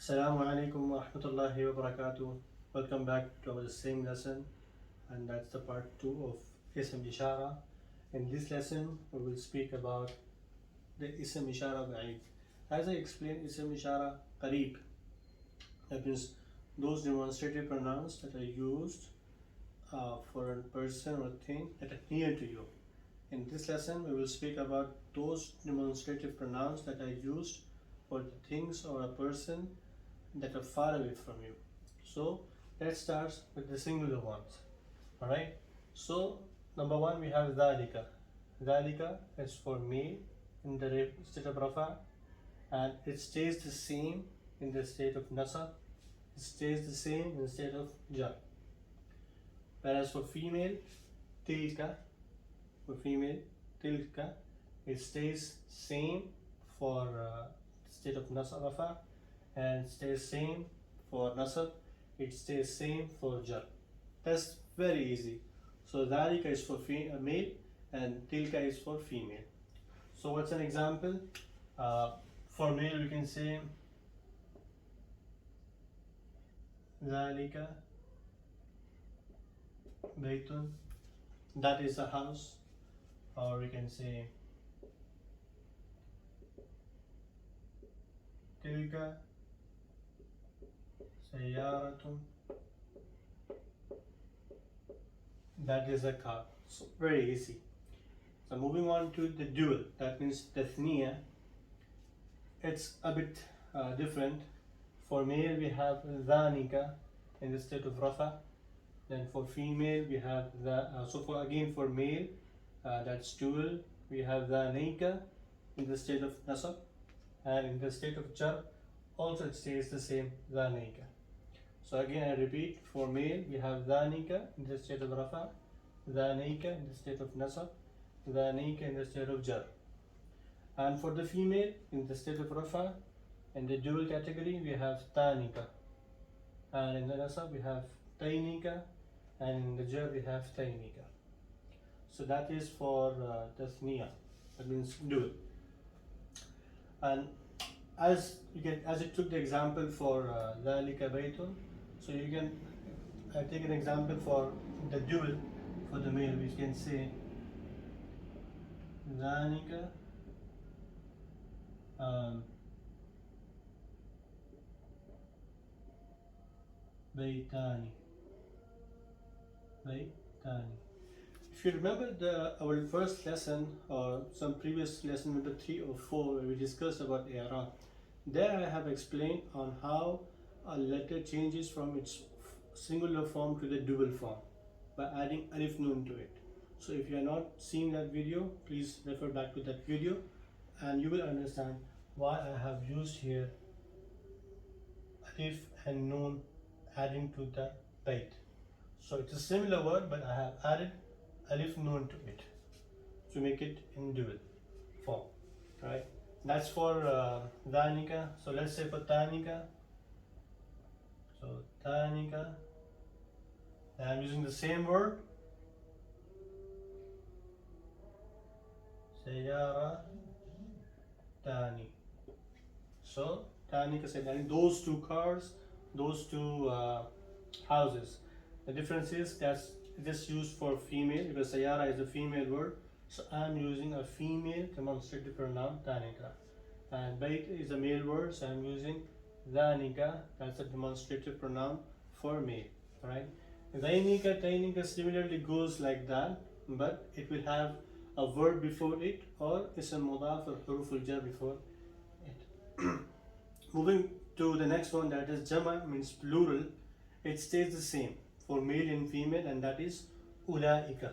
Assalamu alaikum wa rahmatullahi wa barakatuh. Welcome back to our same lesson, and that's the part 2 of Ism Ishara. In this lesson, we will speak about the Ism Ishara Ba'id. As I explained, Ism Ishara Qareeb, that means those demonstrative pronouns that are used for a person or thing that are near to you. In this lesson, we will speak about those demonstrative pronouns that are used for the things or a person that are far away from you. So let's start with the singular ones. Alright. So number one, we have dhalika. Dhalika is for male in the state of rafa, and it stays the same in the state of nasab. It stays the same in the state of jar. Whereas for female, tilka, tilka, it stays same for state of nasab rafa, and stays same for nasab, it stays same for jar. That's very easy. So dhalika is for male and tilka is for female. So what's an example? For male we can say dhalika baytun, that is a house, or we can say tilka sayyaratun, that is a car. So very easy. So moving on to the dual, that means tathniya. It's a bit different. For male we have dhanika in the state of rafa. Then for female we have the for male that's dual, we have dhanika in the state of nasab, and in the state of jar also it stays the same, dhanika. So again I repeat, for male we have dhanika in the state of rafa, dhanika in the state of nasab, dhanika in the state of jar. And for the female in the state of rafa, in the dual category we have tanika, and in the nasab we have tainika, and in the jar we have tainika. So that is for tathniya, that means dual. And as you took the example for dhalika baytun, so you can take an example for the dual. For the male we can say dhalika baytani. If you remember our first lesson or some previous lesson, number 3 or 4, where we discussed about i'rab, there I have explained on how a letter changes from its singular form to the dual form by adding alif noon to it. So if you are not seeing that video, please refer back to that video and you will understand why I have used here alif and noon adding to the bayt. So it's a similar word, but I have added alif noon to it to make it in dual form, right? That's for dhanika. So let's say for tanika. So tanika, I'm using the same word, sayyara tani. So tanika sayyara, those two cars, those two houses. The difference is that's just used for female, because sayyara is a female word, so I'm using a female demonstrative pronoun tanika, and bayt is a male word, so I'm using dhanika, that's a demonstrative pronoun for male, right? Dhainika, tainika similarly goes like that, but it will have a verb before it or ism mudaf or huruf jar before it. Moving to the next one, that is jama, means plural. It stays the same for male and female, and that is ulaika.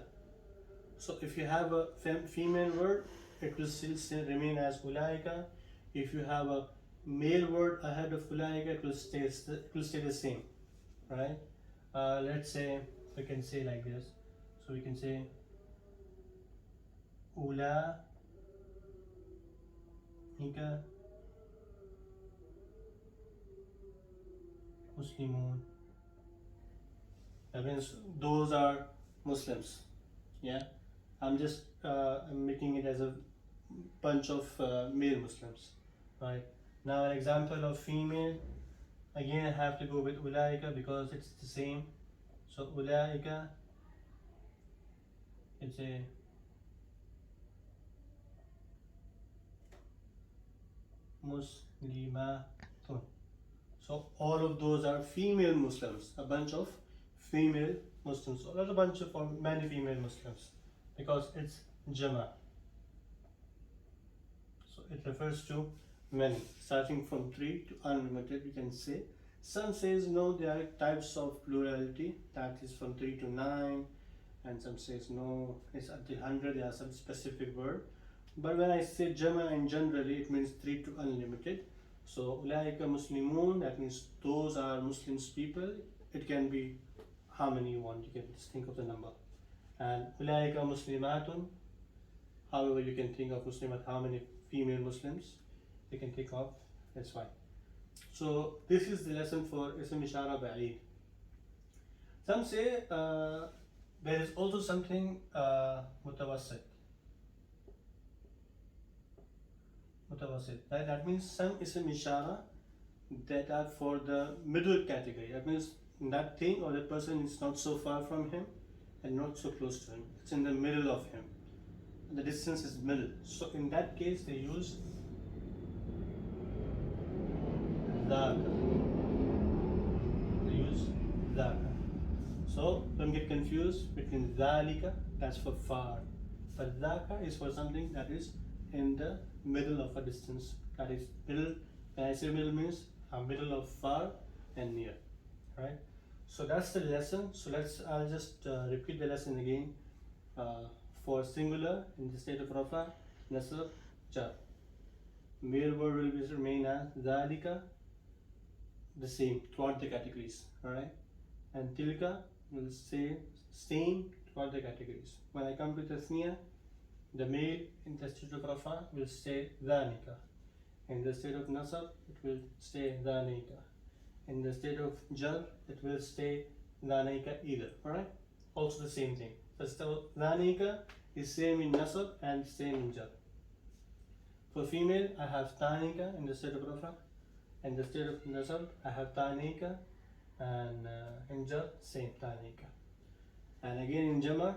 So if you have a female word, it will still remain as ulaika. If you have a male word ahead of ulaika, it will stay the same, right? Let's say we can say like this. So we can say ulaika muslimun. That means those are Muslims. Yeah, I'm just making it as a bunch of male Muslims, right? Now an example of female Again, I have to go with ulaika because it's the same. So ulaika, it's a muslimatun. So all of those are female Muslims, a bunch of female Muslims, or not a bunch of, or many female Muslims, because it's jama. So it refers to many, starting from 3 to unlimited, you can say. Some says no, there are types of plurality, that is from 3 to 9, and some says no, it's until 100, there are some specific word. But when I say jama in generally, it means 3 to unlimited. So ulaika muslimun, that means those are Muslims people. It can be how many you want, you can just think of the number. And ulaika muslimatun, however you can think of muslimat, how many female Muslims you can think of, that's fine. So this is the lesson for ism ishara ba'id. Some say there is also something mutawassit. That means some ism ishara that are for the middle category. That means that thing or the person is not so far from him and not so close to him. It's in the middle of him. The distance is middle. So in that case they use dhaka. They use dhaka. So don't get confused between dhalika, that's for far, but dhaka is for something that is in the middle of a distance. That is middle. When I say middle means a middle of far and near, right? So that's the lesson. So I'll just repeat the lesson again. For singular in the state of rafa, nasab, jar. Male word will remain as dhalika, the same throughout the categories, alright? And tilka will say same throughout the categories. When I come to tasniya, the male in the state of rafa will say dhanika. In the state of nasab, it will stay dhanika. In the state of jar, it will stay dhanika either, alright? Also the same thing. So dhanika is same in nasab and same in jar. For female, I have tanika in the state of rafa. In the state of nasab, I have tanika, and in jar, same tanika. And again in jama,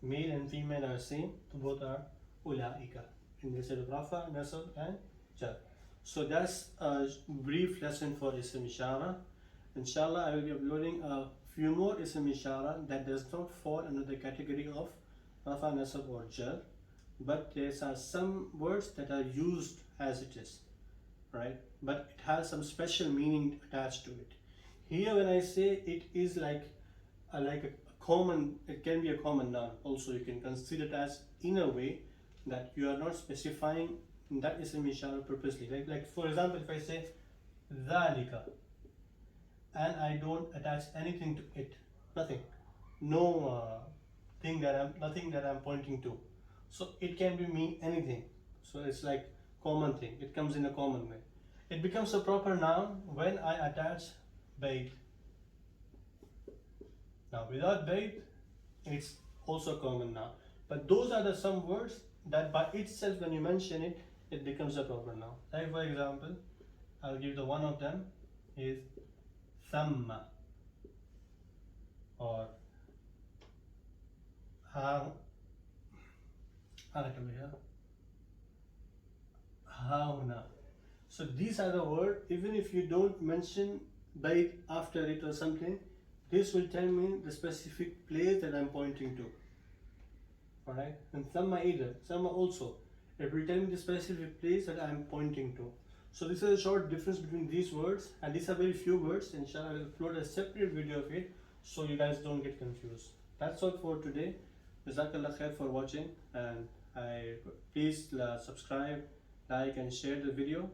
male and female are same, both are ulaika in the state of rafa, nasab, and jar. So that's a brief lesson for ism ishara. Inshallah, I will be uploading a few more ism ishara that does not fall under the category of rafa, nasab, or jar, but there are some words that are used as it is, right? But it has some special meaning attached to it. Here, when I say it is like a common, it can be a common noun. Also, you can consider it as in a way that you are not specifying that ism ishara purposely. Like for example, if I say dhalika and I don't attach anything to it, nothing, no nothing that I'm pointing to. So it can be mean anything. So it's like common thing. It comes in a common way. It becomes a proper noun when I attach bait. Now without bait, it's also a common noun. But those are the some words that by itself, when you mention it, it becomes a proper noun. Like for example, I'll give the one of them is thamma or hauna. So these are the words, even if you don't mention bait after it or something, this will tell me the specific place that I'm pointing to. Alright? And thamma either. Thamma also. It will tell me the specific place that I'm pointing to. So this is a short difference between these words, and these are very few words. Inshallah, I will upload a separate video of it so you guys don't get confused. That's all for today. Jazakallah khair for watching, and please subscribe, like, and share the video,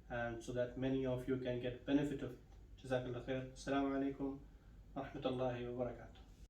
and so that many of you can get benefit of it. Jazakallah khair. Assalamu alaikum wa rahmatullahi wa barakatuh.